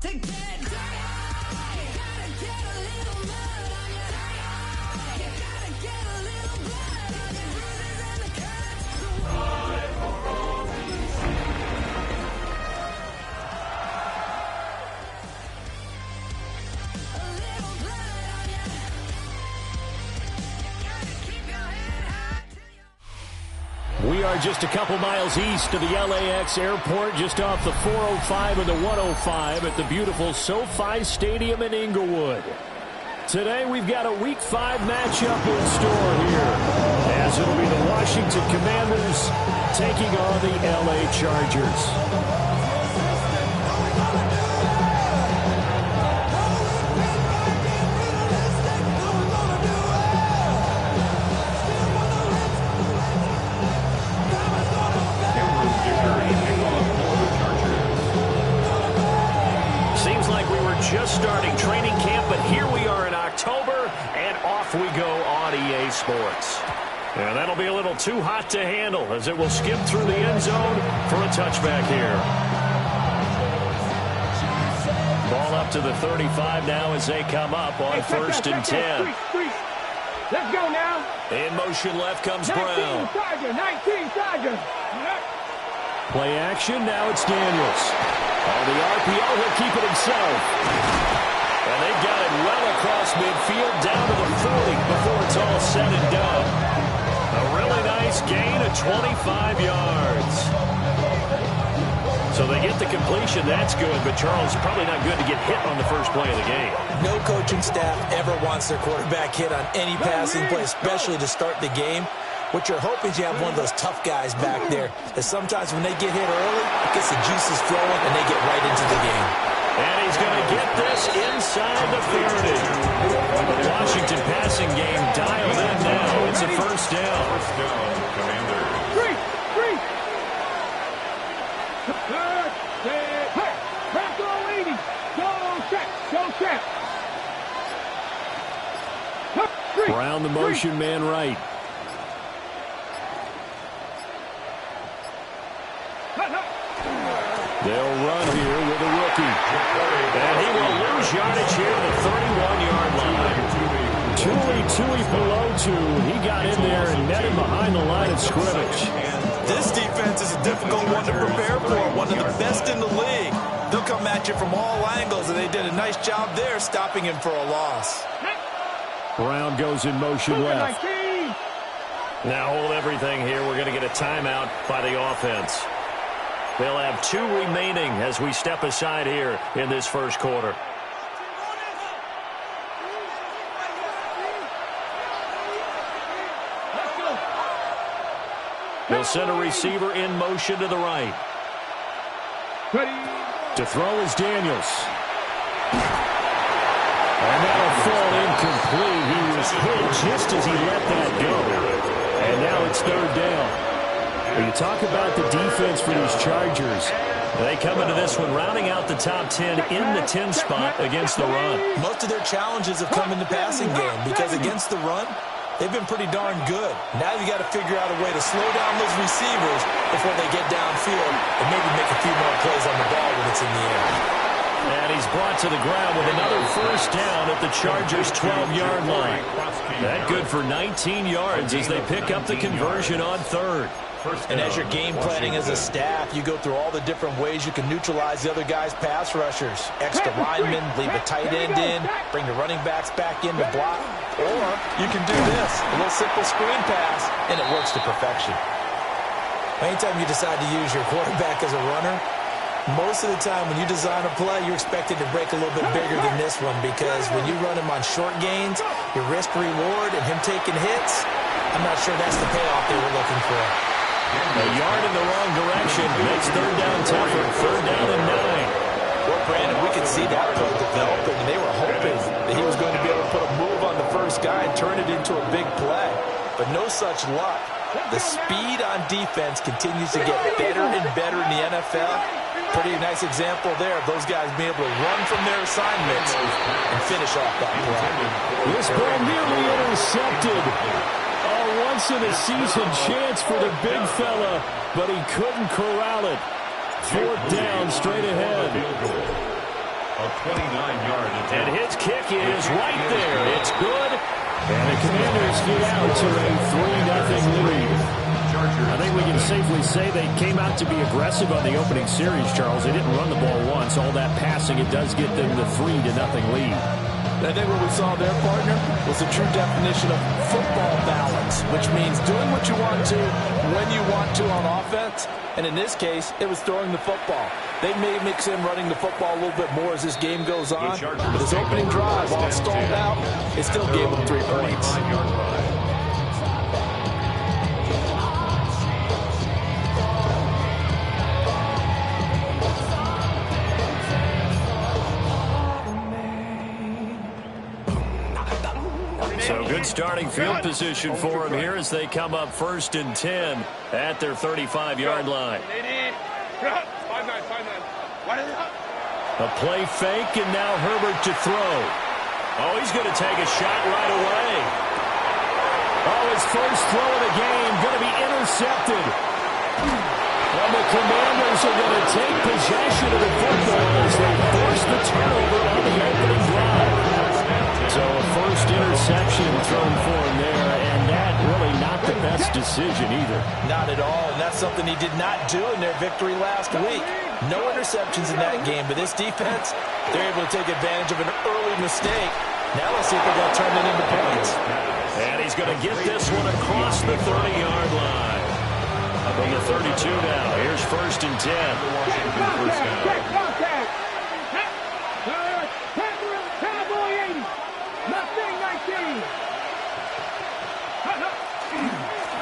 We are just a couple miles east of the LAX airport, just off the 405 and the 105 at the beautiful SoFi Stadium in Inglewood. Today we've got a Week 5 matchup in store here, as it'll be the Washington Commanders taking on the LA Chargers. Just starting training camp, but here we are in October, and off we go on EA Sports. And that'll be a little too hot to handle as it will skip through the end zone for a touchback here. Ball up to the 35 now as they come up on 1st and 10. Let's go now. In motion left comes Brown. 19 Chargers. Play action, now it's Daniels. On the RPO, he'll keep it himself. And they've got it well across midfield, down to the 40 before it's all said and done. A really nice gain of 25 yards. So they get the completion, that's good, but Charles, probably not good to get hit on the first play of the game. No coaching staff ever wants their quarterback hit on any passing play, especially to start the game. What you're hoping is you have one of those tough guys back there, that sometimes when they get hit early, it gets the juices flowing and they get right into the game. And he's going to get this inside the 30. The Washington passing game dialed in now. It's a first down. First down, Commander. Three. Back on 80. Go check. Brown, the motion man right. They'll run here with a rookie. And he will lose yardage here at the 31-yard line. Tui below 2. He got in there and met him behind the line of scrimmage. This defense is a difficult one to prepare for, one of the best in the league. They'll come at you from all angles, and they did a nice job there stopping him for a loss. Brown goes in motion left. Now hold everything here. We're going to get a timeout by the offense. They'll have 2 remaining as we step aside here in this first quarter. They'll send a receiver in motion to the right. To throw is Daniels. And that'll fall incomplete. He was hit just as he let that go. And now it's 3rd down. When you talk about the defense for these Chargers, they come into this one rounding out the top 10 in the 10 spot against the run. Most of their challenges have come in the passing game because against the run, they've been pretty darn good. Now you got to figure out a way to slow down those receivers before they get downfield and maybe make a few more plays on the ball when it's in the air. And he's brought to the ground with another first down at the Chargers' 12-yard line. That good for 19 yards as they pick up the conversion on 3rd. And as you're game planning as a staff, you go through all the different ways you can neutralize the other guy's pass rushers. Extra linemen, leave a tight end in, bring the running backs back in to block. Or you can do this, a little simple screen pass, and it works to perfection. Anytime you decide to use your quarterback as a runner, most of the time when you design a play, you're expected to break a little bit bigger than this one because when you run him on short gains, your risk-reward and him taking hits, I'm not sure that's the payoff they were looking for. A yard in the wrong direction makes 3rd down tougher. 3rd down and 9. Well, Brandon, we could see that play developing, and they were hoping that he was going to be able to put a move on the first guy and turn it into a big play. But no such luck. The speed on defense continues to get better and better in the NFL. Pretty nice example there of those guys being able to run from their assignments and finish off that play. This ball nearly intercepted. Once-in-a-season chance for the big fella, but he couldn't corral it. 4th down straight ahead. 29-yard attempt. And his kick is right there. It's good. And the Commanders get out to a 3-0 lead. I think we can safely say they came out to be aggressive on the opening series, Charles. They didn't run the ball once. All that passing, it does get them the 3-0 lead. I think what we saw there, partner, was the true definition of football balance, which means doing what you want to, when you want to on offense. And in this case, it was throwing the football. They may mix in running the football a little bit more as this game goes on. But his opening drive, while it stalled out, it still gave him 3 points. So good starting field position for him here as they come up 1st and 10 at their 35-yard line. A play fake, and now Herbert to throw. Oh, he's going to take a shot right away. Oh, his first throw of the game going to be intercepted. And the Commanders are going to take possession of the football as they force the turnover on the opening drive. So a first interception thrown for him there, and that really not the best decision either. Not at all, and that's something he did not do in their victory last week. No interceptions in that game, but this defense, they're able to take advantage of an early mistake. Now let's see if they're going to turn it into points. And he's going to get this one across the 30-yard line. From the 32 now, here's 1st and 10.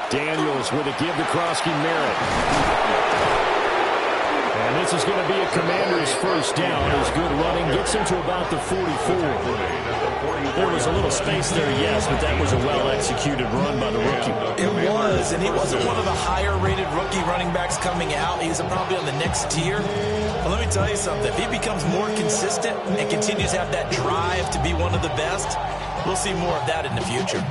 Daniels with a give to Krosky Merritt. And this is going to be a Commander's first down. His good running gets him to about the 44. There was a little space there, yes, but that was a well-executed run by the rookie. It was, and he wasn't one of the higher-rated rookie running backs coming out. He's probably on the next tier. But let me tell you something. If he becomes more consistent and continues to have that drive to be one of the best, we'll see more of that in the future.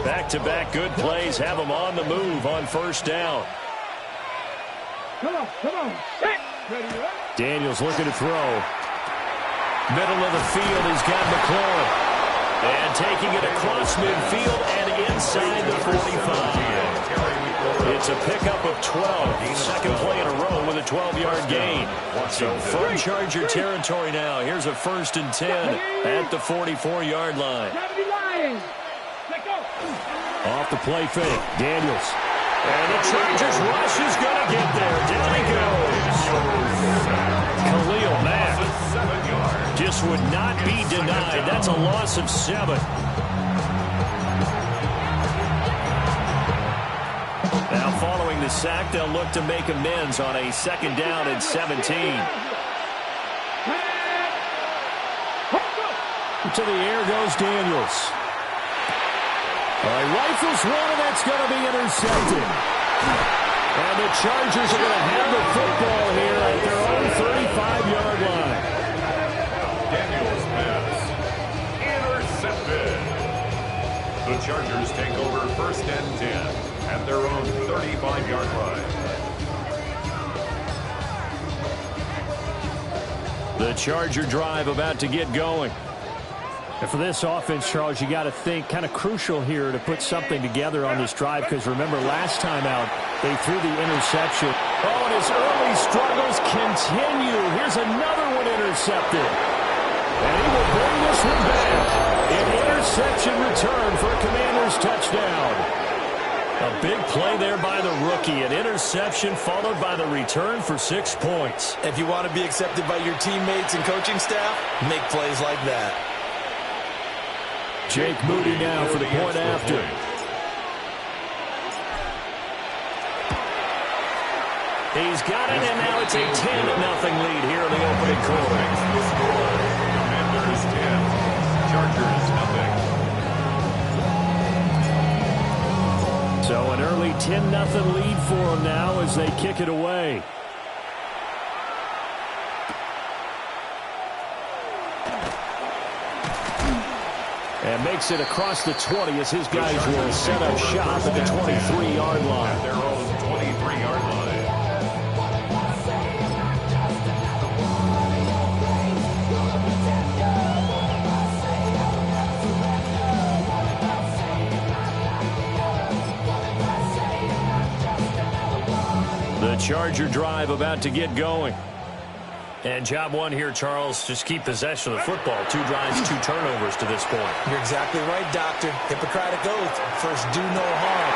Back-to-back good plays have him on the move on 1st down. Come on. Daniels looking to throw. Middle of the field, he's got McLaurin. And taking it across midfield and inside the 45. It's a pickup of 12. Second play in a row with a 12-yard gain. So from Charger territory now. Here's a 1st and 10 at the 44-yard line. Off the play fake, Daniels. And the Chargers rush is going to get there. Down he goes. Khalil Mack just would not be denied. That's a loss of 7. Now following the sack, they'll look to make amends on a 2nd down and 17. To the air goes Daniels. Rifles one, and that's going to be intercepted. And the Chargers are going to have the football here at their own 35-yard line. Daniels pass. Intercepted. The Chargers take over 1st and 10 at their own 35-yard line. The Charger drive about to get going. And for this offense, Charles, you got to think kind of crucial here to put something together on this drive, because remember last time out they threw the interception. Oh, and his early struggles continue. Here's another one intercepted. And he will bring this one back. An interception return for a Commanders touchdown. A big play there by the rookie. An interception followed by the return for 6 points. If you want to be accepted by your teammates and coaching staff, make plays like that. Jake Moody now for the point after. He's got it, and now it's a 10-0 lead here in the opening quarter. Commanders 10, Chargers nothing. So an early 10-0 lead for them now as they kick it away. And makes it across the 20 as his guys will set up shop at the 23-yard line. At their own 23-yard Charger drive about to get going. And job one here, Charles, just keep possession of the football. 2 drives, 2 turnovers to this point. You're exactly right, Doctor. Hippocratic oath. First, do no harm.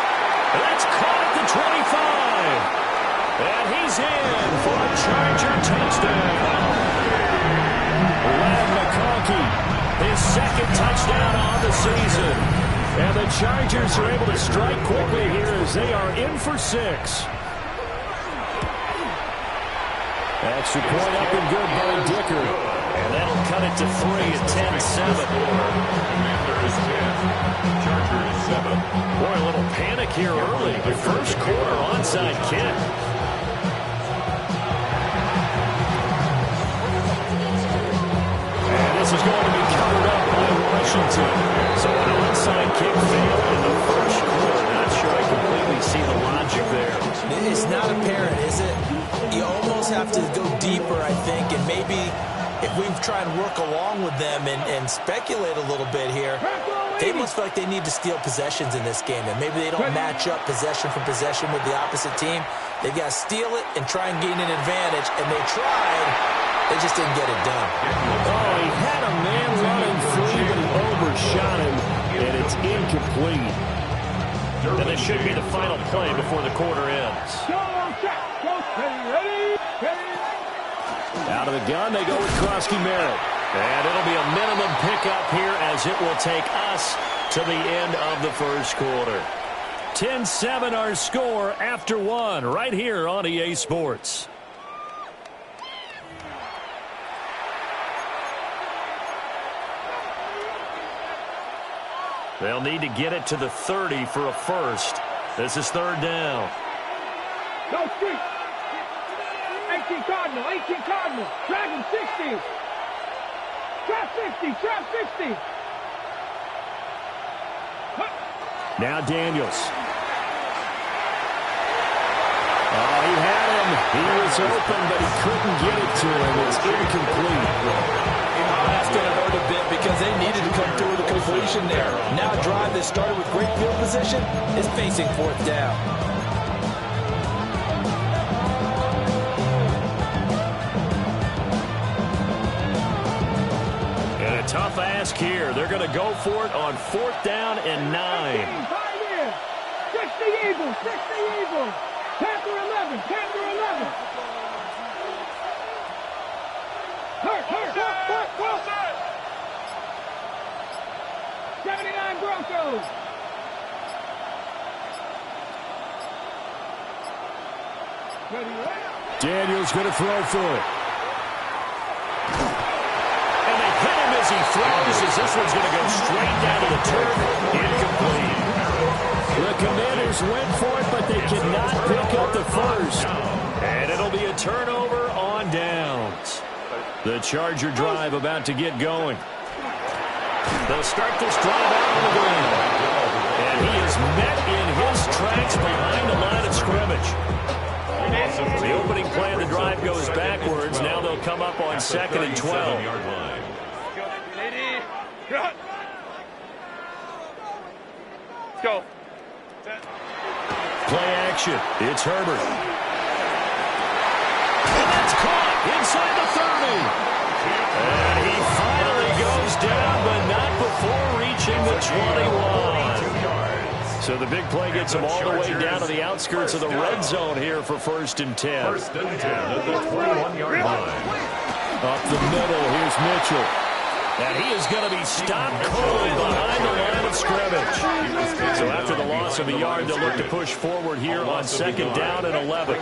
And that's caught at the 25. And he's in for a Charger touchdown. Len McConkey, his second touchdown on the season. And the Chargers are able to strike quickly here as they are in for 6. Extra point up and good by Dicker. And that'll cut it to 3 at 10-7. Commanders 10, Chargers 7. Boy, a little panic here early. The first quarter onside kick. And this is going to be covered up by Washington. So an onside kick failed in the first quarter. Not sure I completely see the logic there. It's not apparent, is it? You almost have to go deeper, I think, and maybe if we try and work along with them and speculate a little bit here, they must feel like they need to steal possessions in this game, and maybe they don't match up possession for possession with the opposite team. They've got to steal it and try and gain an advantage, and they tried. They just didn't get it done. Oh, he had a man running free, but he overshot him, and it's incomplete. And this should be the final play before the quarter ends. Out of the gun, they go with Krosky Merritt. And it'll be a minimum pickup here as it will take us to the end of the first quarter. 10-7 our score after 1 right here on EA Sports. They'll need to get it to the 30 for a first. This is 3rd down. No street. 18 Cardinal, 18 Cardinal. Drag him 60. Trap 60, trap 60. Now Daniels. Oh, he had him. He was open, but he couldn't get it to him. It's incomplete. That's going to hurt a bit because they needed to come through with a completion there. Now a drive that started with great field position is facing 4th down. And a tough ask here. They're going to go for it on 4th down and 9. 60 Eagles, 60 Eagles. Panther 11, Panther 11. Hurt. 79 Broncos. Daniels going to throw for it. And they hit him as he throws, as this one's going to go straight down to the turf. Incomplete. The Commanders went for it, but they cannot pick up the first. And it'll be a turnover on downs. The Charger drive about to get going. They'll start this drive out on the ground. And he is met in his tracks behind the line of scrimmage. The opening play of the drive goes backwards. Now they'll come up on 2nd and 12. Go. Play action. It's Herbert. And that's caught inside the 30. And he finally goes down, but not before reaching the 21. So the big play gets him all the way down to the outskirts of the red zone here for 1st and 10. 1st and 10 at the 21-yard line. Up the middle, here's Mitchell. And he is going to be stopped cold behind the line of scrimmage. So after the loss of a yard, they'll look to push forward here on 2nd down and 11.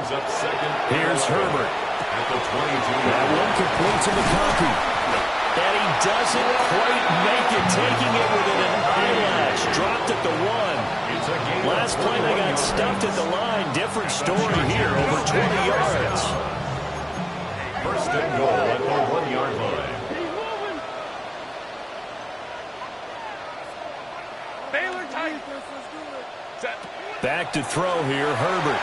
Here's Herbert. At the 22. That one completes to McConkey. And he doesn't quite make it, taking it within an eyelash. Dropped at the 1. Last play they got stuffed at the line. Different story here, over 20 yards. 1st and goal at the 1-yard line. Back to throw here, Herbert.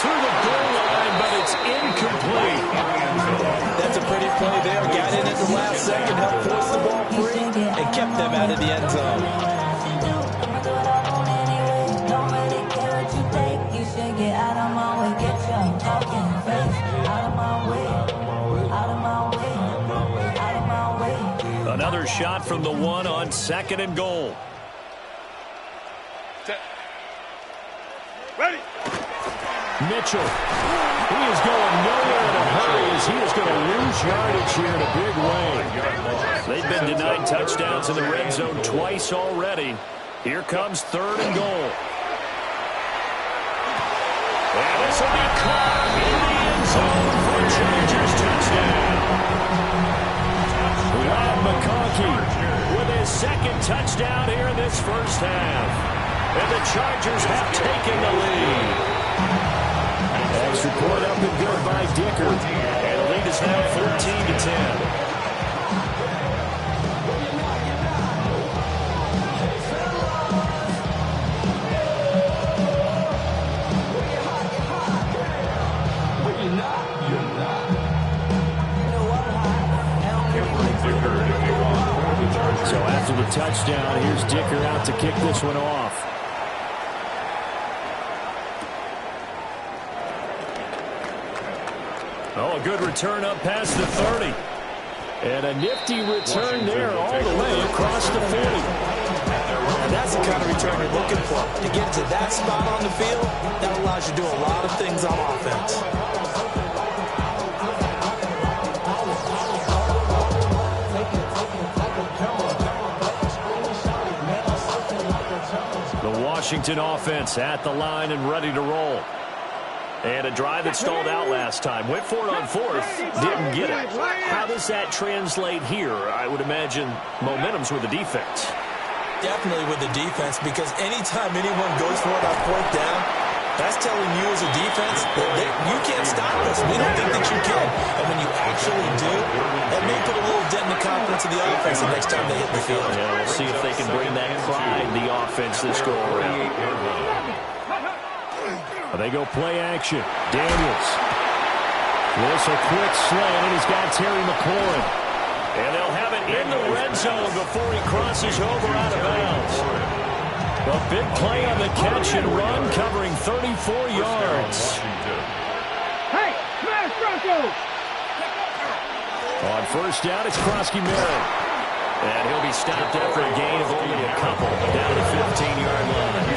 To the goal line, but it's incomplete. That's a pretty play there. Got in at the last second, helped force the ball free, and kept them out of the end zone. Don't really care what you think. You should get out of my another shot from the 1 on 2nd and goal. Ready. Mitchell. He is going nowhere in a hurry as he is going to lose yardage here in a big way. They've been denied touchdowns in the red zone twice already. Here comes 3rd and goal. And this will be caught in the end zone for a Chargers touchdown. Rob McConkey with his 2nd touchdown here in this first half. And the Chargers have taken the lead. Extra point up and good by Dicker. And the lead is now 14-10. So after the touchdown, here's Dicker out to kick this one off. Oh, a good return up past the 30. And a nifty return there all the way across the 40. And that's the kind of return you're looking for. To get to that spot on the field, that allows you to do a lot of things on offense. The Washington offense at the line and ready to roll. And a drive that stalled out last time. Went for it on 4th, didn't get it. How does that translate here? I would imagine momentum's with the defense. Definitely with the defense, because anytime anyone goes for it on 4th down, that's telling you as a defense that you can't stop us. We don't think that you can. And when you actually do, that may put a little dent in the confidence of the offense the next time they hit the field. Yeah, we'll see if they can bring that pride in the offense this go around. They go play action. Daniels. This a quick slant, and he's got Terry McLaurin. And they'll have it in the red zone before he crosses over out of bounds. A big play on the catch and run, covering 34 yards. Hey, smash Bronco! On 1st down, it's Krosky-Merritt. And he'll be stopped after a gain of only a couple down the 15-yard line.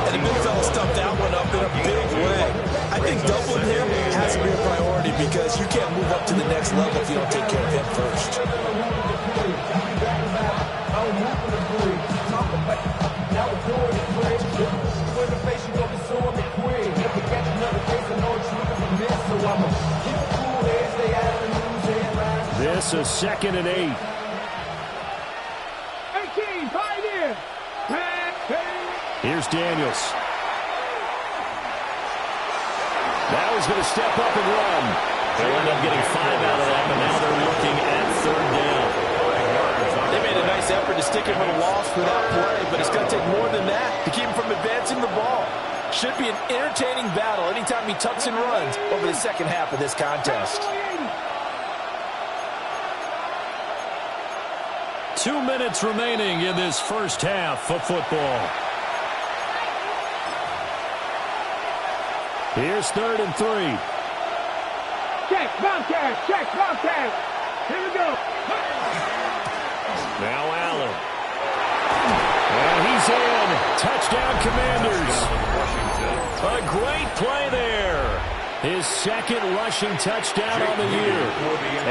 And the big fella stumped that one up in a big way. I think doubling him has to be a priority because you can't move up to the next level if you don't take care of him first. This is 2nd and 8. 18, Pioneer! Here's Daniels. Now he's going to step up and run. They'll end up getting 5 out of that, but now they're looking at 3rd down. They made a nice effort to stick him with a loss for that play, but it's going to take more than that to keep him from advancing the ball. Should be an entertaining battle anytime he tucks and runs over the second half of this contest. 2 minutes remaining in this first half of football. Here's 3rd and 3. Check, Bobcat, check, Bobcat. Here we go. Now Allen. And he's in. Touchdown, Commanders. A great play there. His 2nd rushing touchdown on the year.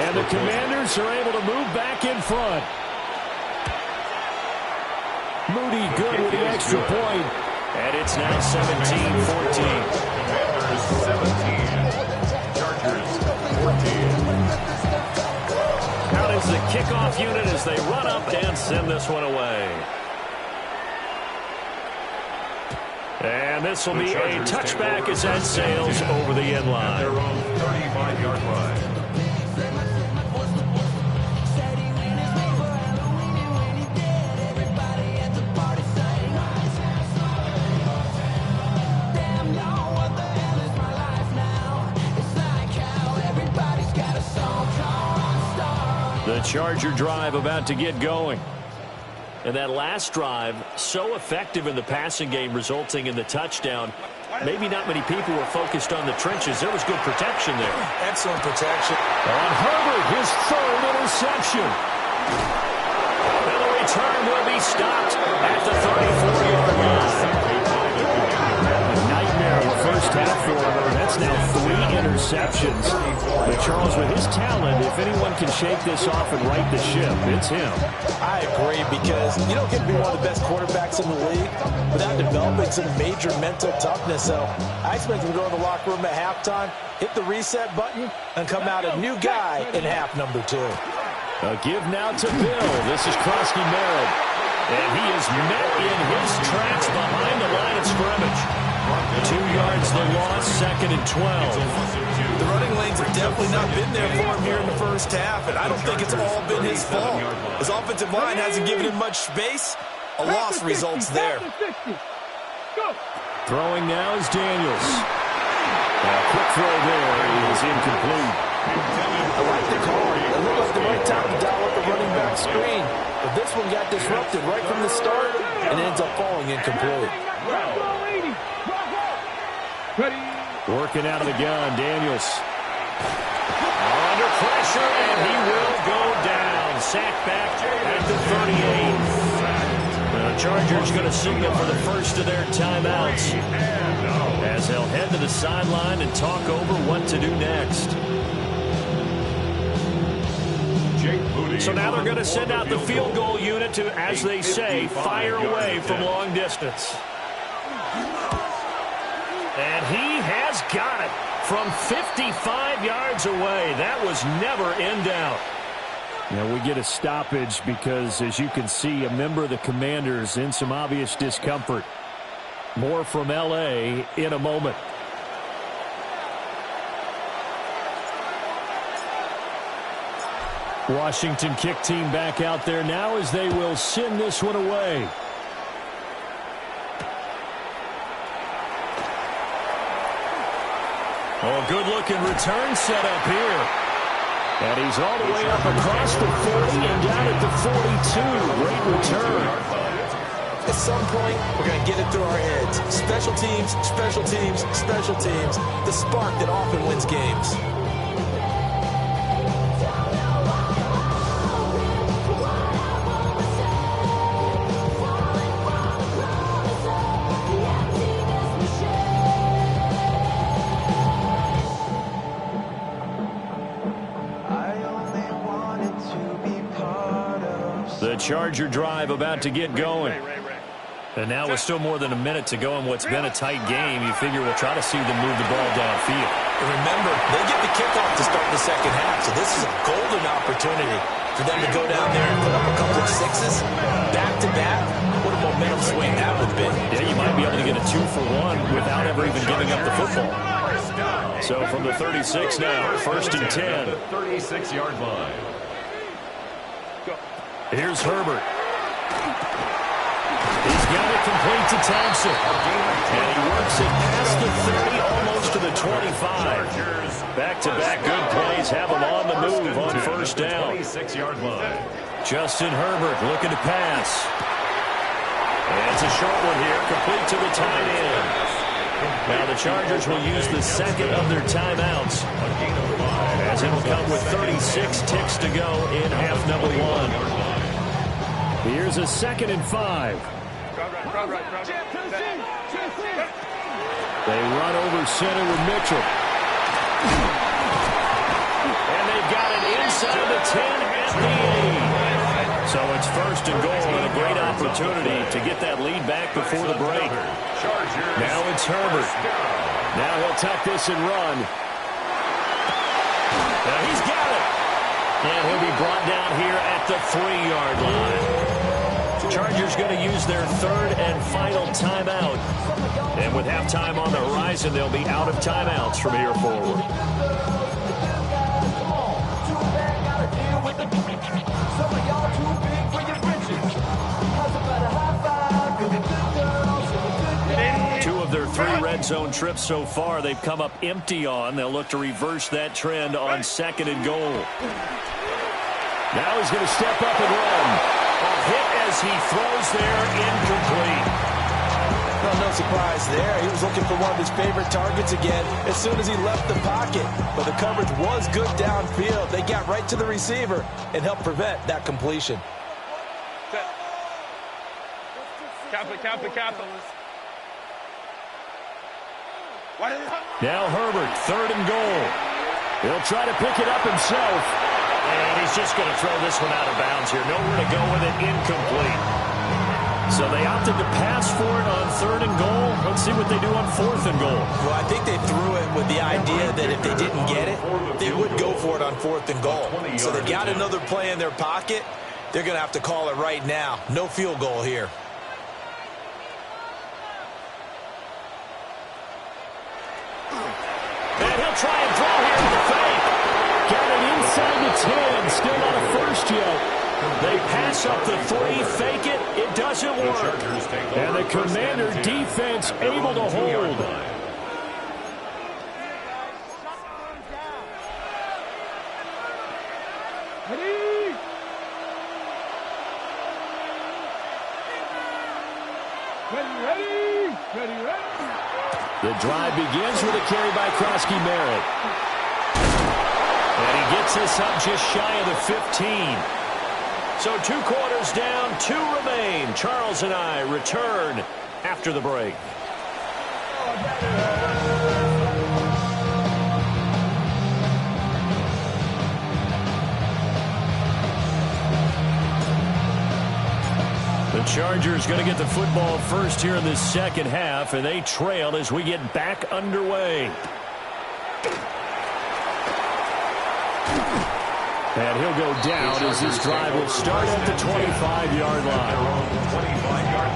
And the Commanders are able to move back in front. Moody good with the extra point. And it's now 17-14. 17, Chargers 14. Out is the kickoff unit as they run up and send this one away. And this will be a touchback as that sails over the end line. Their own 35-yard line. The Charger drive about to get going. And that last drive, so effective in the passing game, resulting in the touchdown. Maybe not many people were focused on the trenches. There was good protection there. Excellent protection. On Herbert, his 3rd interception. And the return will be stopped at the 34-yard line. First half for her. That's now 3 interceptions. But Charles, with his talent, if anyone can shake this off and right the ship, it's him. I agree, because you don't get to be one of the best quarterbacks in the league without developing some major mental toughness. So I expect him to go in the locker room at halftime, hit the reset button, and come out a new guy in half number 2. A give now to Bill. This is Krusty Merritt. And he is met in his tracks behind the line of scrimmage. 2 yards the loss, 2nd and 12. The running lanes have definitely not been there for him here in the first half, and I don't think it's all been his fault. His offensive line hasn't given him much space. A loss results there. Throwing now is Daniels. A quick throw there is incomplete. I like the call. It looked like the right time to dial up the running back screen. But this one got disrupted right from the start and ends up falling incomplete. Working out of the gun, Daniels. Under pressure, and he will go down. Sacked back at the 38. The Chargers going to signal for the first of their timeouts, as they'll head to the sideline and talk over what to do next. So now they're going to send out the field goal unit to, as they say, fire away from long distance. And he has got it from 55 yards away. That was never in doubt. Now we get a stoppage because, as you can see, a member of the Commanders in some obvious discomfort. More from L.A. in a moment. Washington kick team back out there now as they will send this one away. Oh, good-looking return set up here. And he's all the way up across the 40 and down at the 42. Great return. At some point, we're going to get it through our heads. Special teams, special teams, special teams. The spark that often wins games. The Charger drive about to get going. And now with still more than a minute to go in what's been a tight game, you figure we'll try to see them move the ball downfield. And remember, they get the kickoff to start the second half, so this is a golden opportunity for them to go down there and put up a couple of sixes back-to-back. What a momentum swing that would be. Yeah, you might be able to get a 2-for-1 without ever even giving up the football. So from the 36 now, 1st and 10. 36-yard line. Here's Herbert. He's got it complete to Thompson. And he works it past the 30, almost to the 25. Back-to-back good plays have him on the move on first down. 26-yard line. Justin Herbert looking to pass. And it's a short one here, complete to the tight end. Now the Chargers will use the second of their timeouts, as it will come with 36 ticks to go in half number 1. Here's a 2nd and 5. They run over center with Mitchell. And they've got it inside the 10 at the 8. So it's 1st and goal and a great opportunity to get that lead back before the break. Now it's Herbert. Now he'll tuck this and run. Now he's got it. And he'll be brought down here at the 3-yard line. Chargers going to use their 3rd and final timeout. And with halftime on the horizon, they'll be out of timeouts from here forward. Two of their 3 red zone trips so far, they've come up empty on. They'll look to reverse that trend on 2nd and goal. Now he's going to step up and run. A hit as he throws there, incomplete. Well, no surprise there. He was looking for one of his favorite targets again as soon as he left the pocket. But the coverage was good downfield. They got right to the receiver and helped prevent that completion. Cap it. Now Herbert, 3rd and goal. He'll try to pick it up himself. And he's just going to throw this one out of bounds here. Nowhere to go with it, incomplete. So they opted to pass for it on 3rd and goal. Let's see what they do on 4th and goal. Well, I think they threw it with the idea that if they didn't get it, they would go for it on 4th and goal. So they've got another play in their pocket. They're going to have to call it right now. No field goal here. And he'll try and throw here with the fake. Got it inside the 10. Still not a first yet. They pass up the 3, fake it. It doesn't work. And the Commander defense able to hold. Ready. The drive begins with a carry by Krosky-Merritt. And he gets this up just shy of the 15. So 2 quarters down, 2 remain. Charles and I return after the break. The Chargers going to get the football first here in this second half, and they trail as we get back underway. And he'll go down as this drive will start at the 25-yard line. 25-yard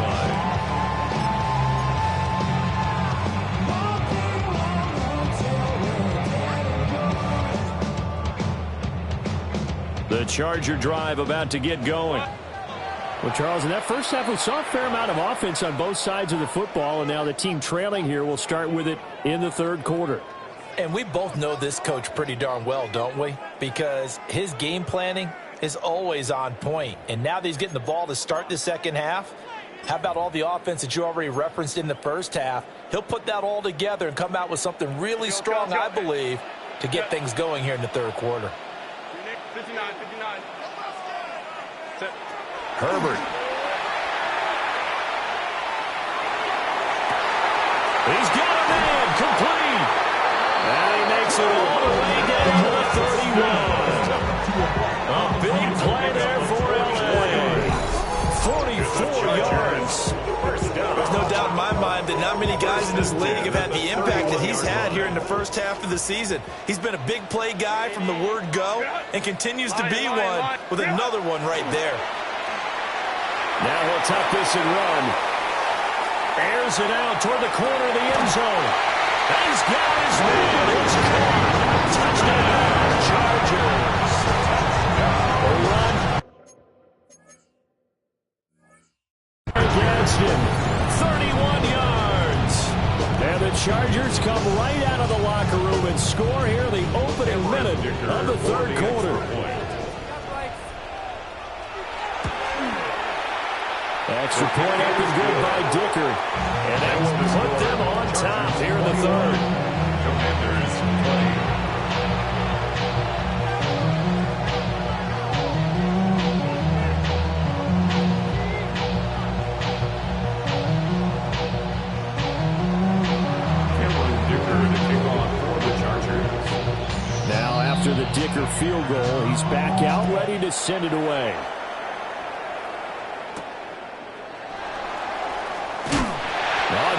line. The Charger drive about to get going. Well, Charles, in that first half, we saw a fair amount of offense on both sides of the football, and now the team trailing here will start with it in the 3rd quarter. And we both know this coach pretty darn well, don't we? Because his game planning is always on point. And now that he's getting the ball to start the second half, how about all the offense that you already referenced in the first half? He'll put that all together and come out with something really strong, I believe, to get things going here in the 3rd quarter. 59. Herbert. He's got a man complete. And he makes it all the way down to the 31. A big play there for LA. 44 yards. There's no doubt in my mind that not many guys in this league have had the impact that he's had here in the first half of the season. He's been a big play guy from the word go and continues to be one with another one right there. Now he'll tuck this and run. Airs it out toward the corner of the end zone. He's got his man. It's caught. Touchdown, Chargers. A run against him. 31 yards. And the Chargers come right out of the locker room and score here the opening minute of the 3rd quarter. Extra point up and good by Dicker. And that will put them on top here in the 3rd. Commanders 20. Dicker to kick off for the Chargers. Now after the Dicker field goal, he's back out ready to send it away.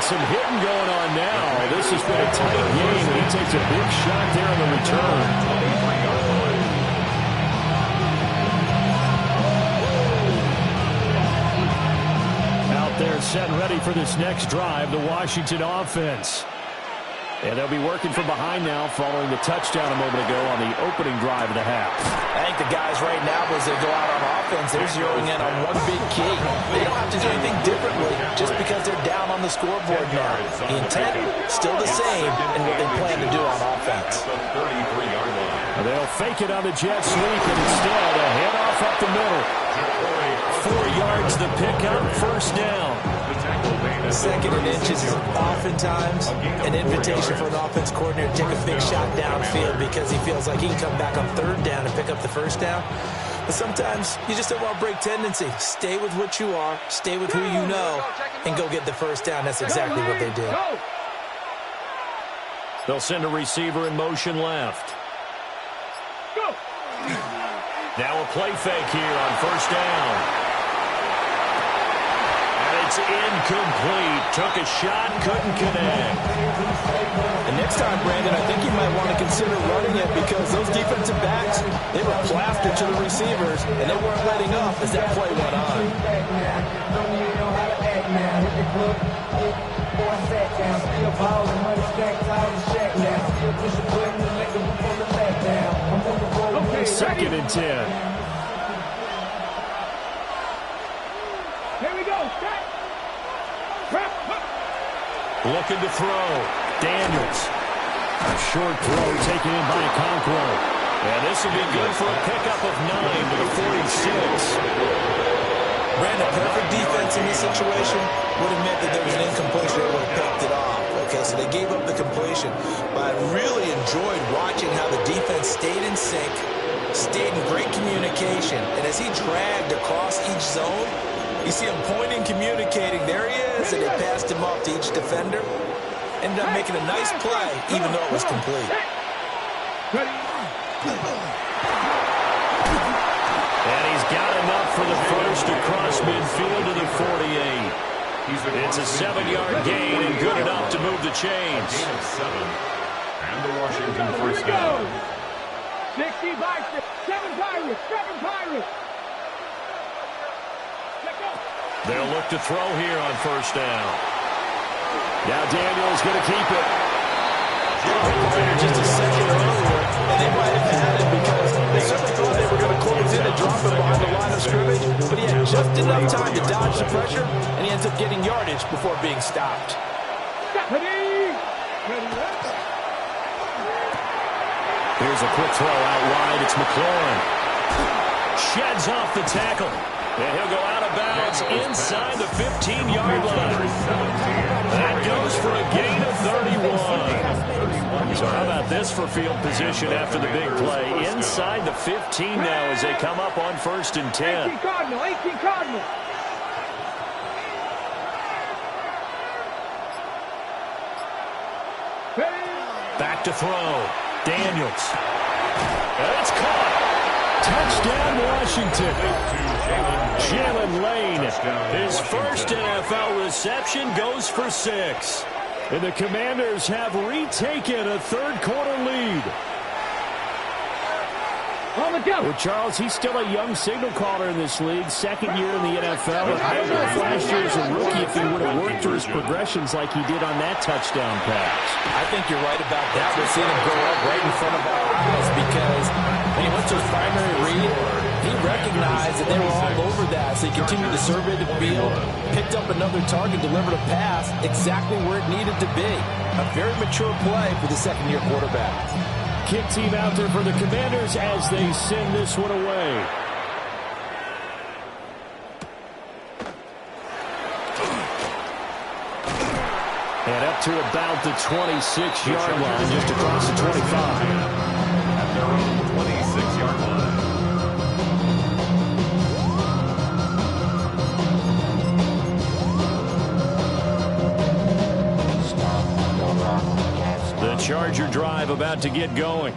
Some hitting going on now. This has been a tight game. He takes a big shot there on the return. Out there set and ready for this next drive, the Washington offense. And they'll be working from behind now following the touchdown a moment ago on the opening drive of the half. I think the guys right now, as they go out on offense, they're zeroing in on one big key. They don't have to do anything differently just because they're down on the scoreboard now. The intent, still the same in what they plan to do on offense. They'll fake it on the jet sweep, and instead a handoff up the middle. 4 yards the pickup, first down. Second and inches is oftentimes an invitation for an offense coordinator to take a big shot downfield because he feels like he can come back on third down and pick up the first down. But sometimes you just don't want to break tendency. Stay with what you are, stay with who you know, and go get the first down. That's exactly what they did. They'll send a receiver in motion left. Now a play fake here on first down. It's incomplete. Took a shot, couldn't connect. And next time, Brandon, I think you might want to consider running it because those defensive backs, they were plastered to the receivers, and they weren't letting up as that play went on. Okay, 2nd and 10. Here we go. Set. Looking to throw. Daniels. A short throw taken in by Conquo. And this will be good for a pickup of 9 to the 46. Brandon, perfect defense in this situation would have meant that there was an incompletion. They would have picked it off. Okay, so they gave up the completion. But I really enjoyed watching how the defense stayed in sync, stayed in great communication. And as he dragged across each zone, you see him pointing, communicating. There he is, and they passed him off to each defender. Ended up making a nice play, even though it was complete. And he's got enough for the first across midfield to the 48. It's a 7-yard gain and good enough to move the chains. And the Washington first down. 60 by 7 Pirates, 7 Pirates. They'll look to throw here on first down. Now Daniels going to keep it. Just a second earlier, and they might have had it because they certainly thought they were going to close in and drop him behind the line of scrimmage, but he had just enough time to dodge the pressure, and he ends up getting yardage before being stopped. Here's a quick throw out wide. It's McLaurin. Sheds off the tackle. And he'll go out of bounds inside the 15-yard line. That goes for a gain of 31. So how about this for field position after the big play? Inside the 15 now as they come up on 1st and 10. 18 Cardinal, 18 Cardinal. Back to throw. Daniels. And it's caught. Touchdown, Washington. Jalen Lane, his first NFL reception, goes for 6. And the Commanders have retaken a third-quarter lead. Well, Charles, he's still a young signal caller in this league, 2nd year in the NFL. I don't know if last year as a rookie if he would have worked through his progressions like he did on that touchdown pass. I think you're right about that. We're seeing him go up right in front of our eyes because when he went to his primary read, he recognized that they were all over that, so he continued to survey the field, picked up another target, delivered a pass exactly where it needed to be. A very mature play for the second-year quarterback. Kick team out there for the Commanders as they send this one away. And up to about the 26-yard line, just across the 25. At their own 26-yard line. The Charger drive about to get going.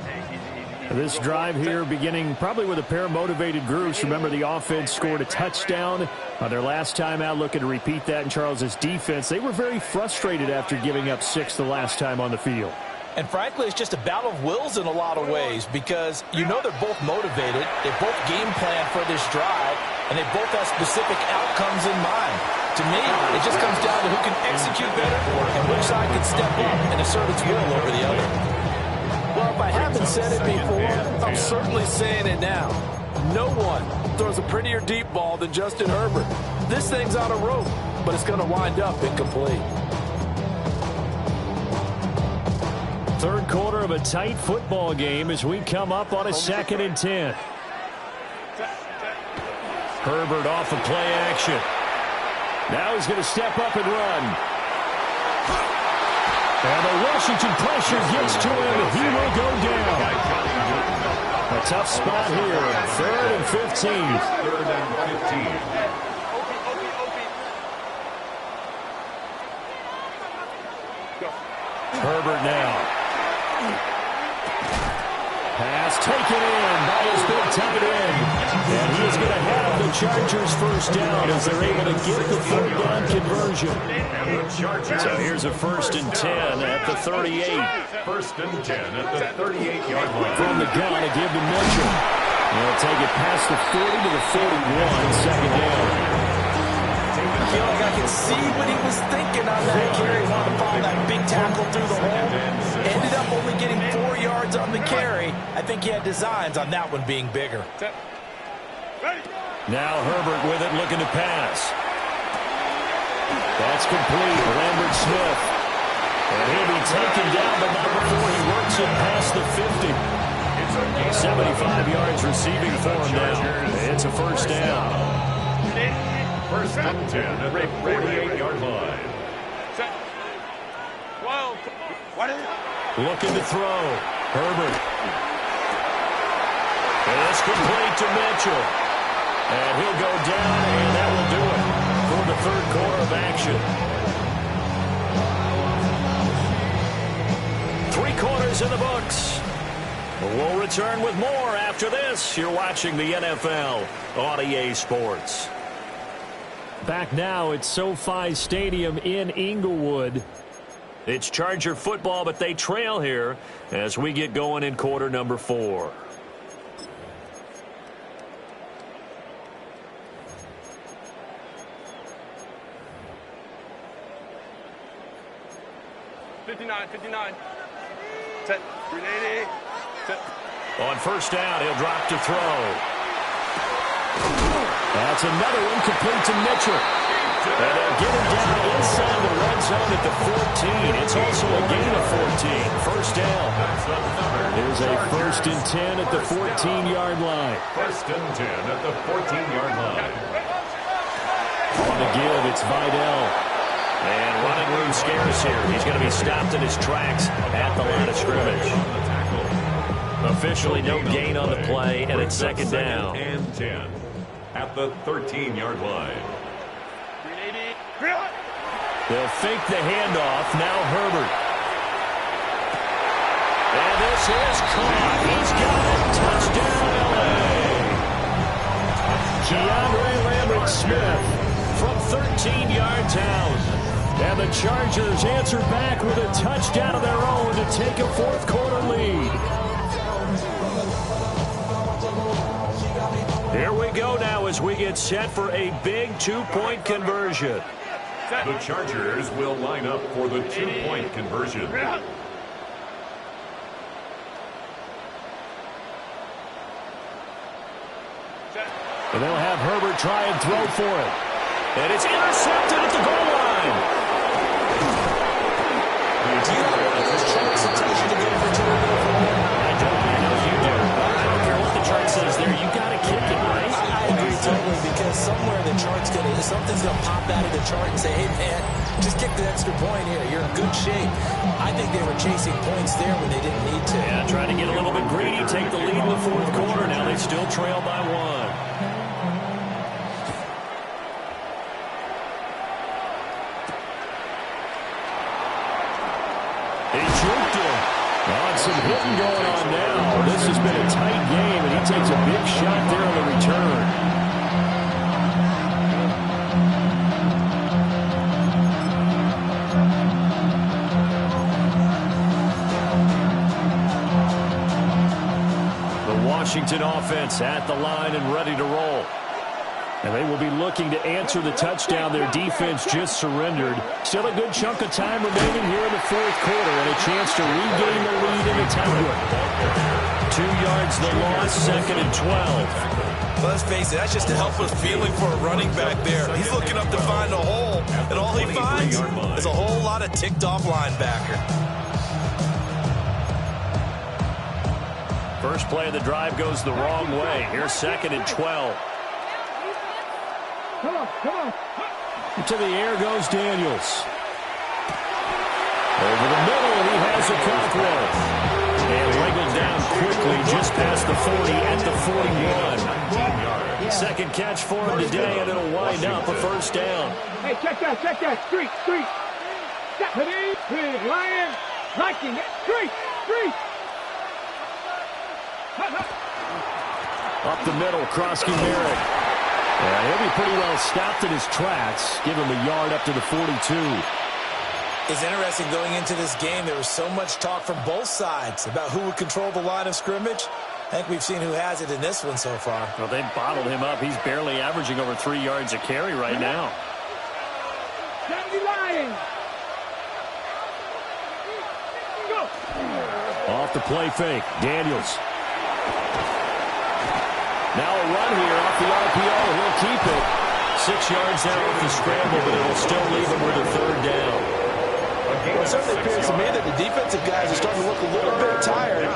This drive here beginning probably with a pair of motivated groups. Remember, the offense scored a touchdown on their last time out, looking to repeat that in Charles's defense. They were very frustrated after giving up 6 the last time on the field. And frankly, it's just a battle of wills in a lot of ways because you know they're both motivated, they both game plan for this drive, and they both have specific outcomes in mind. To me, it just comes down to who can execute better and which side can step up and assert its will over the other. Well, if I haven't said it before, I'm certainly saying it now. No one throws a prettier deep ball than Justin Herbert. This thing's on a rope, but it's going to wind up incomplete. Third quarter of a tight football game as we come up on a 2nd and 10. Herbert off of play action. Now he's going to step up and run. And the Washington pressure gets to him. He will go down. A tough spot here. 3rd and 15. 3rd and 15. Herbert now. Pass taken in by his big tight end. And he is going to have the Chargers first down as they're able to get the 3rd down conversion. So here's a 1st and 10 at the 38. 1st and 10 at the 38-yard line. From the gun to give to Mitchell. They'll take it past the 40 to the 41, 2nd down. I feel like I can see what he was thinking on that carry. Wanted to follow that big tackle through the hole. Ended up only getting 4 yards on the carry. I think he had designs on that one being bigger. Now Herbert with it, looking to pass. That's complete. Lambert Smith. And he'll be taken down, but not before he works it past the 50. 75 yards receiving for him now. It's a 1st down. 1st and 10 at the 48-yard line. Looking to throw. Herbert. It's complete to Mitchell. And he'll go down, and that will do it for the 3rd quarter of action. 3 quarters in the books. We'll return with more after this. You're watching the NFL on EA Sports. Back now at SoFi Stadium in Inglewood. It's Charger football, but they trail here as we get going in quarter number 4. Set. 380. Set. On 1st down, he'll drop to throw. That's another incomplete to Mitchell. And they'll get him down inside the red zone at the 14. It's also a gain of 14. 1st down. There's a 1st and 10 at the 14-yard line. 1st and 10 at the 14-yard line. On the give, it's Vidal. And running room scarce here. He's going to be stopped in his tracks at the line of scrimmage. Officially no gain on the play, and it's 2nd down. 2nd and 10 at the 13-yard line. They'll fake the handoff. Now Herbert. And this is caught. He's got it. Touchdown, LA. Keandre Lambert Smith from 13 yards out. And the Chargers answer back with a touchdown of their own to take a 4th quarter lead. Here we go now as we get set for a big 2-point conversion. The Chargers will line up for the 2-point conversion. And they'll have Herbert try and throw for it. And it's intercepted at the goal line. Do you have this chance to tell you to go for 2? I don't know if you do. I don't care what the chart says there. You got to kick it, right? I agree totally, because somewhere the chart's something's gonna pop out of the chart and say, hey man, just kick the extra point here. You're in good shape. I think they were chasing points there when they didn't need to. Yeah, trying to get a little bit greedy, take the lead in the 4th quarter. Now they still trail by 1. He juked him. Some hitting going on now. This has been a tight game, and he takes a big shot there on the return. The Washington offense at the line and ready to roll. And they will be looking to answer the touchdown their defense just surrendered. Still a good chunk of time remaining here in the 4th quarter and a chance to regain the lead in a tight one. 2 yards the loss, 2nd and 12. Let's face it, that's just a helpless feeling for a running back there. He's looking up to find a hole, and all he finds is a whole lot of ticked-off linebacker. First play of the drive goes the wrong way. Here's 2nd and 12. Come on, come on. To the air goes Daniels. Over the middle, and he has a Cockrell. And wriggled down quickly just past the 40 at the 41. Second catch for him today, and it'll wind up a first down. Hey, check that, street. Lion, Viking, street. Up the middle, Krosky Merritt. Yeah, he'll be pretty well stopped in his tracks. Give him a yard up to the 42. It's interesting going into this game. There was so much talk from both sides about who would control the line of scrimmage. I think we've seen who has it in this one so far. Well, they bottled him up. He's barely averaging over 3 yards a carry right now. 70 Lions. Go. Off the play fake, Daniels. Now a run here off the RPO. He'll keep it. 6 yards now off the scramble, but it'll still leave him with a third down. Well, it certainly appears to me that the defensive guys are starting to look a little bit tired,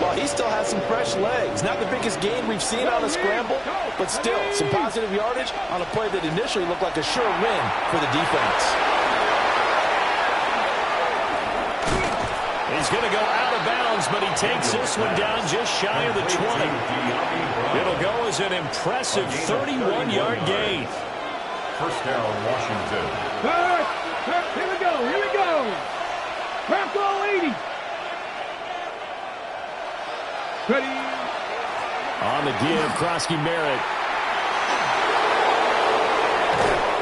while he still has some fresh legs. Not the biggest gain we've seen on a scramble, but still some positive yardage on a play that initially looked like a sure win for the defense. He's going to go out of bounds, but he takes this one down just shy of the 20. It'll go as an impressive 31-yard gain. First down, Washington. Here we go. Bronco 80. Ready. On the give, Krosky Merritt.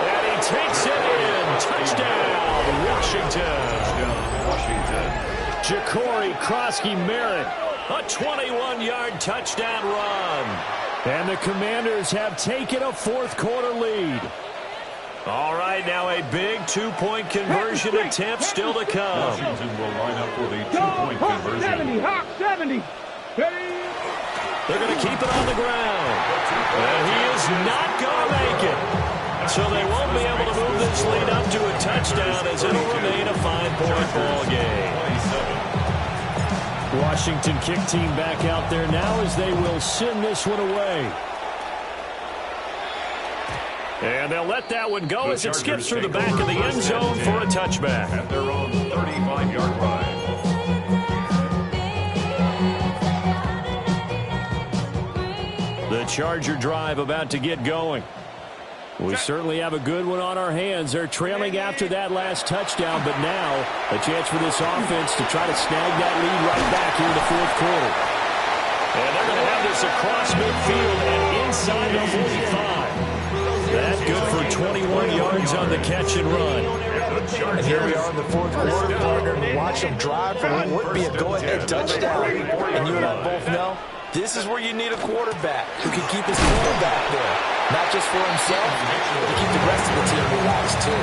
And he takes it in. Touchdown, Washington. Ja'Cory Krosky Merritt. A 21-yard touchdown run. And the Commanders have taken a fourth-quarter lead. All right, now a big two-point conversion attempt still to come. Washington will line up for the two-point conversion. Hawk 70. Ready. They're going to keep it on the ground. And he is not going to make it. So they won't be able to move this lead up to a touchdown as it'll remain a 5-point ball game. Washington kick team back out there now as they will send this one away. And they'll let that one go as it skips through the back of the end zone for a touchback. At their own 35-yard line. The Charger drive about to get going. We certainly have a good one on our hands. They're trailing after that last touchdown, but now a chance for this offense to try to snag that lead right back here in the fourth quarter. And they're going to have this across midfield and inside the 45. That's good for 21 yards on the catch and run. And here we are in the fourth quarter, partner, and watch them drive for what would be a go-ahead touchdown. And you and I both know this is where you need a quarterback who can keep his quarterback there. Not just for himself, to keep the rest of the team relaxed, too.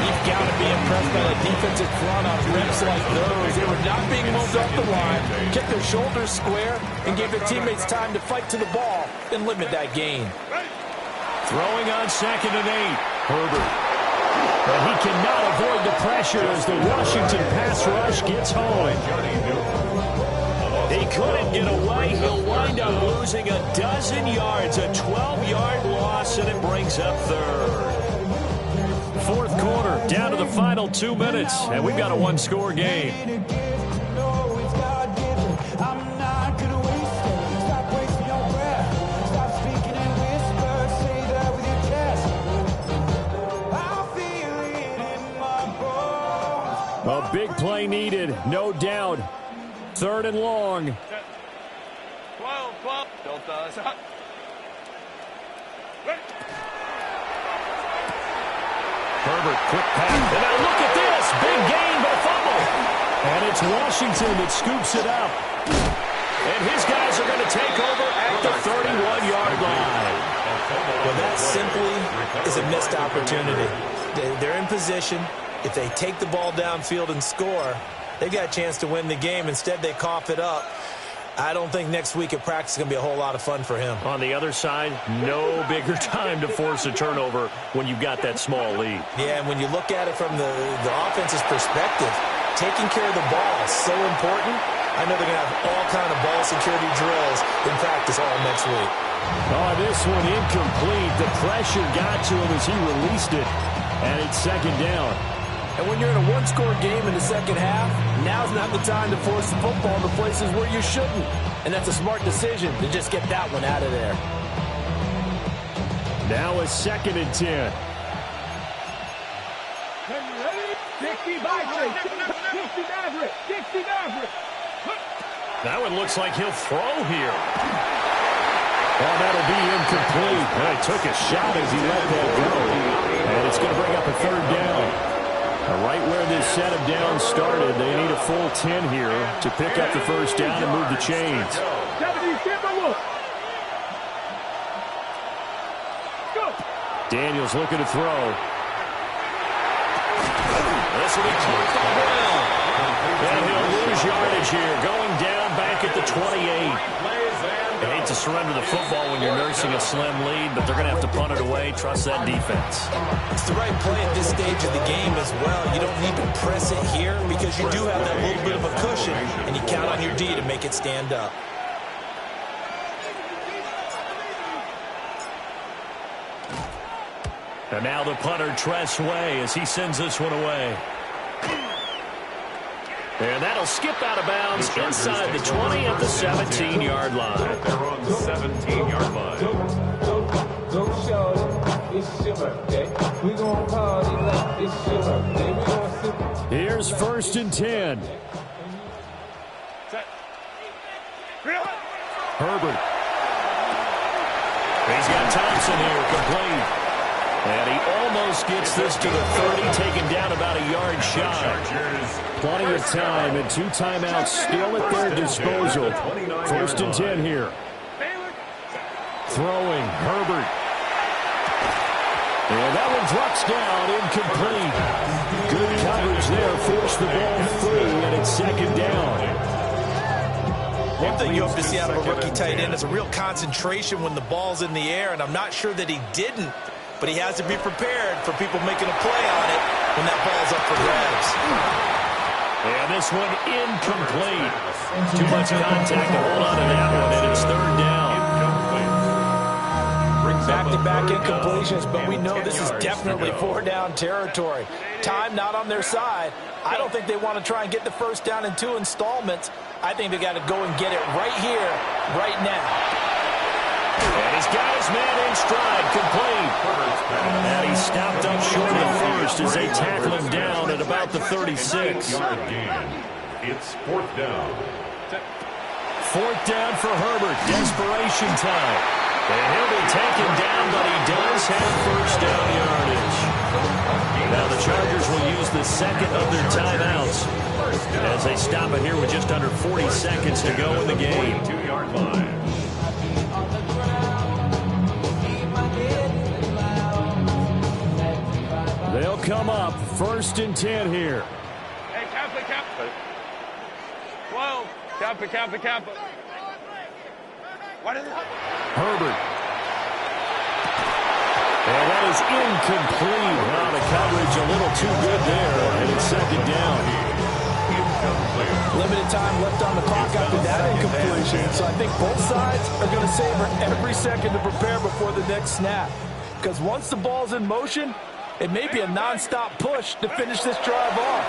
You've got to be impressed by the defensive front on reps like those. They were not being moved up the line, kept their shoulders square, and gave their teammates time to fight to the ball and limit that gain. Throwing on 2nd and 8. Herbert. But he cannot avoid the pressure as the Washington pass rush gets home. He couldn't get away. He'll wind up losing a dozen yards, a 12-yard loss, and it brings up third. Fourth quarter, down to the final 2 minutes, and we've got a one-score game. A big play needed, no doubt. 3rd and long. 12. Don't Herbert, quick pass. And now look at this. Big gain, but a fumble. And it's Washington that scoops it up. And his guys are going to take over at the 31-yard line. Well, that simply is a missed opportunity. They're in position. If they take the ball downfield and score, they've got a chance to win the game. Instead, they cough it up. I don't think next week at practice is going to be a whole lot of fun for him. On the other side, no bigger time to force a turnover when you've got that small lead. Yeah, and when you look at it from the offense's perspective, taking care of the ball is so important. I know they're going to have all kind of ball security drills in practice all next week. Oh, this one incomplete. The pressure got to him as he released it. And it's second down. And when you're in a one-score game in the second half, now's not the time to force the football in the places where you shouldn't. And that's a smart decision to just get that one out of there. Now a 2nd and 10. 60 Vibrant, 60 Maverick, 60 Maverick. That one looks like he'll throw here. Well, that'll be incomplete. He took a shot as he let that go. And it's going to bring up a 3rd down. Right where this set of downs started, they need a full 10 here to pick up the 1st down and move the chains. Daniels looking to throw. This will be close to the ground. And he'll lose yardage here, going down back at the 28. I hate to surrender the football when you're nursing a slim lead, but they're going to have to punt it away. Trust that defense. It's the right play at this stage of the game as well. You don't need to press it here because you do have that little bit of a cushion, and you count on your D to make it stand up. And now the punter, Tress Way, as he sends this one away. And that'll skip out of bounds inside the 20 at the 17-yard line. They're on the 17-yard line. Go show it's your birthday. We gon' party like it's your birthday. We gon' sip. Here's 1st and 10. Herbert. He's got Thompson here, complete. And he almost gets this to the 30, taken down about a yard shy. Plenty of time and 2 timeouts still at their disposal. 1st and 10 here. Throwing, Herbert. And that one drops down, incomplete. Good coverage there, forced the ball free, and it's 2nd down. One thing you hope to see out of a rookie tight end is a real concentration when the ball's in the air, and I'm not sure that he didn't. But he has to be prepared for people making a play on it when that ball's up for grabs. And this one incomplete. Too much contact to hold on to that one, and it's 3rd down. Back-to-back incompletions, but we know this is definitely 4-down territory. Time not on their side. I don't think they want to try and get the 1st down in 2 installments. I think they got to go and get it right here, right now. And he's got his man in stride, complete. And he stopped up short of the 1st as they tackle him down at about the 36. It's 4th down. 4th down for Herbert. Desperation time. And he'll be taken down, but he does have 1st down yardage. Now the Chargers will use the 2nd of their timeouts as they stop it here with just under 40 seconds to go in the game. 2-yard line. They'll come up 1st and 10 here. Hey, Kappa. 12. Kappa. What is it? Herbert. And that is incomplete. Wow, the coverage a little too good there, and it's 2nd down. Limited time left on the clock after that incompletion, so I think both sides are going to savor every second to prepare before the next snap. Because once the ball's in motion, it may be a non-stop push to finish this drive off.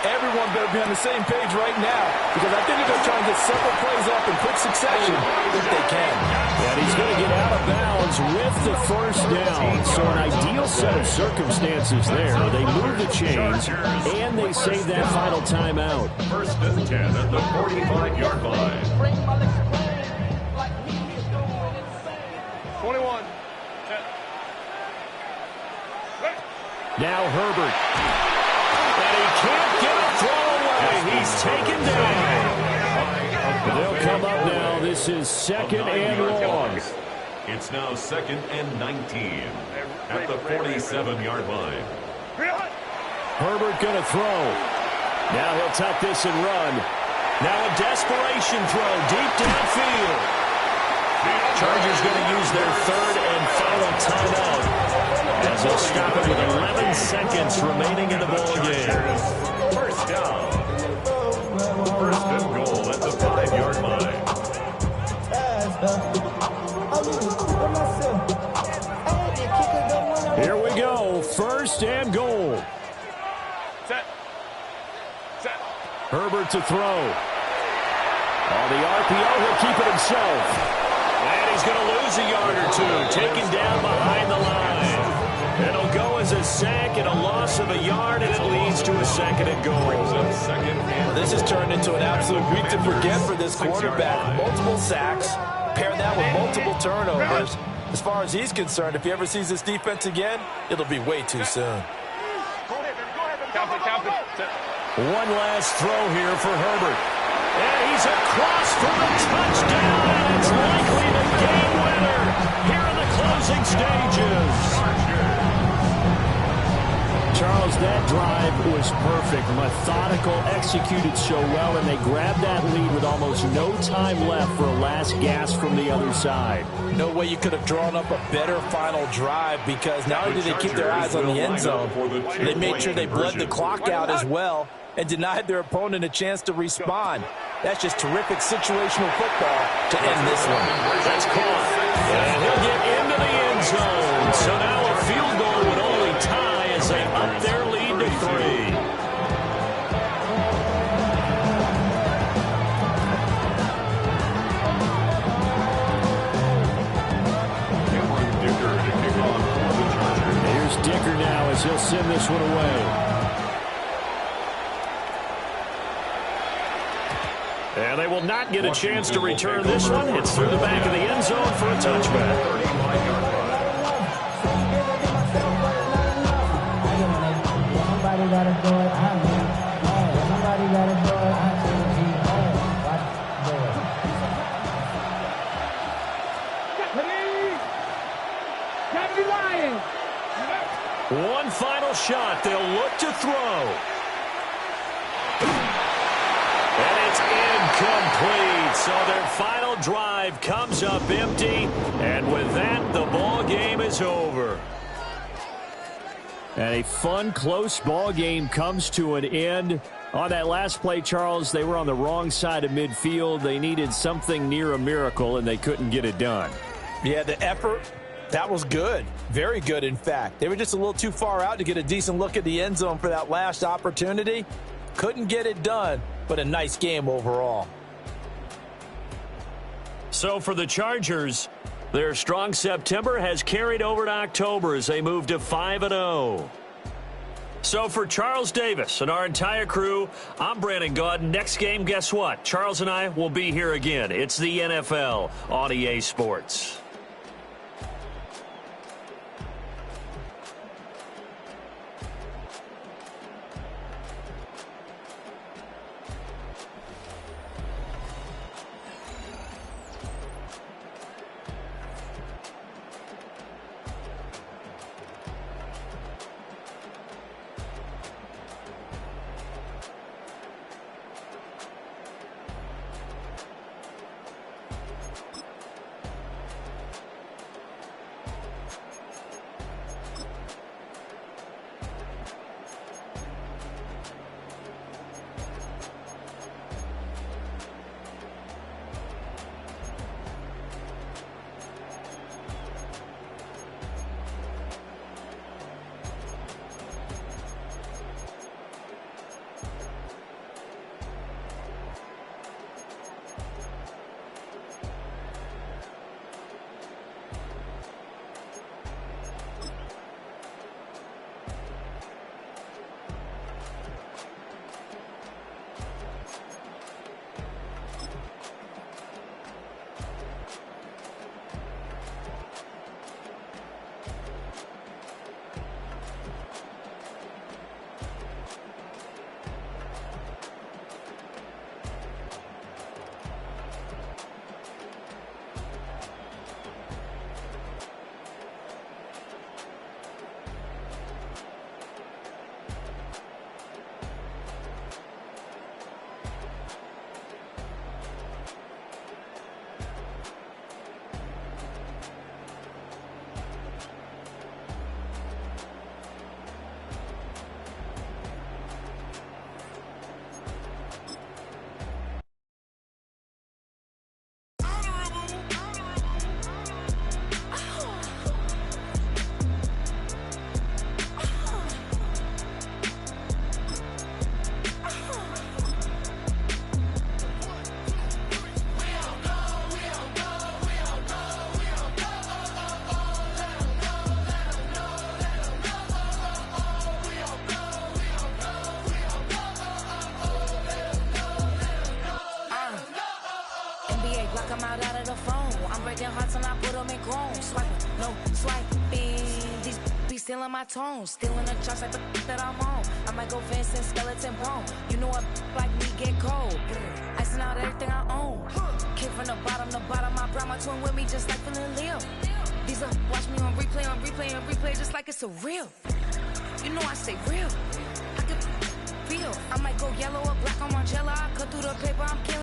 Everyone better be on the same page right now because I think they're going to try and get several plays up in quick succession if they can. And he's going to get out of bounds with the 1st down. So an ideal set of circumstances there. They move the chains, and they save that final timeout. 1st and 10 at the 45-yard line. 21. Now Herbert. And he can't get a throw away. He's taken down. They'll come up now. This is 2nd and long. It's now 2nd and 19 at the 47-yard line. Herbert going to throw. Now he'll tuck this and run. Now a desperation throw deep downfield. Chargers going to use their 3rd and final timeout as they'll stop it with 11 seconds remaining in the ballgame. 1st down. 1st and goal at the 5-yard line. Here we go. 1st first and goal. Set. Herbert to throw. On the RPO, he'll keep it himself. And he's going to lose a yard or two, taken down behind the line. It'll go as a sack and a loss of a yard, and it leads to a second and goal. Well, this has turned into an absolute week to forget for this quarterback. Multiple sacks, pair that with multiple turnovers. As far as he's concerned, if he ever sees this defense again, it'll be way too soon. One last throw here for Herbert. And he's across for the touchdown, and it's likely the game winner here in the closing stages. Charles, that drive was perfect, methodical, executed so well, and they grabbed that lead with almost no time left for a last gasp from the other side. No way you could have drawn up a better final drive, because not only did they keep their eyes on the end zone, they made sure they bled the clock out as well and denied their opponent a chance to respond. That's just terrific situational football to end this one. That's caught. And he'll get into the end zone. So now a field goal would only tie as they up their lead to 3. Here's Dicker now as he'll send this one away. And they will not get a chance to return this one. It's through the back of the end zone for a touchback. One final shot. They'll look to throw. And it's incomplete. So their final drive comes up empty. And with that, the ball game is over. And a fun, close ball game comes to an end. On that last play, Charles, they were on the wrong side of midfield. They needed something near a miracle, and they couldn't get it done. Yeah, the effort, that was good. Very good, in fact. They were just a little too far out to get a decent look at the end zone for that last opportunity. Couldn't get it done, but a nice game overall. So for the Chargers, their strong September has carried over to October as they move to 5-0. So for Charles Davis and our entire crew, I'm Brandon Gaudin. Next game, guess what? Charles and I will be here again. It's the NFL on EA Sports. and I put them in chrome. Swiping, no swiping. These be stealing my tones, stealing the tracks like the that I'm on. I might go Vincent skeleton bone. You know a like me get cold. Icing out everything I own. Came from the bottom, I brought my twin with me just like feeling Leo. These up, watch me on replay, just like it's a real. You know I stay real. I can real. I might go yellow or black on Margiela. I cut through the paper, I'm killing.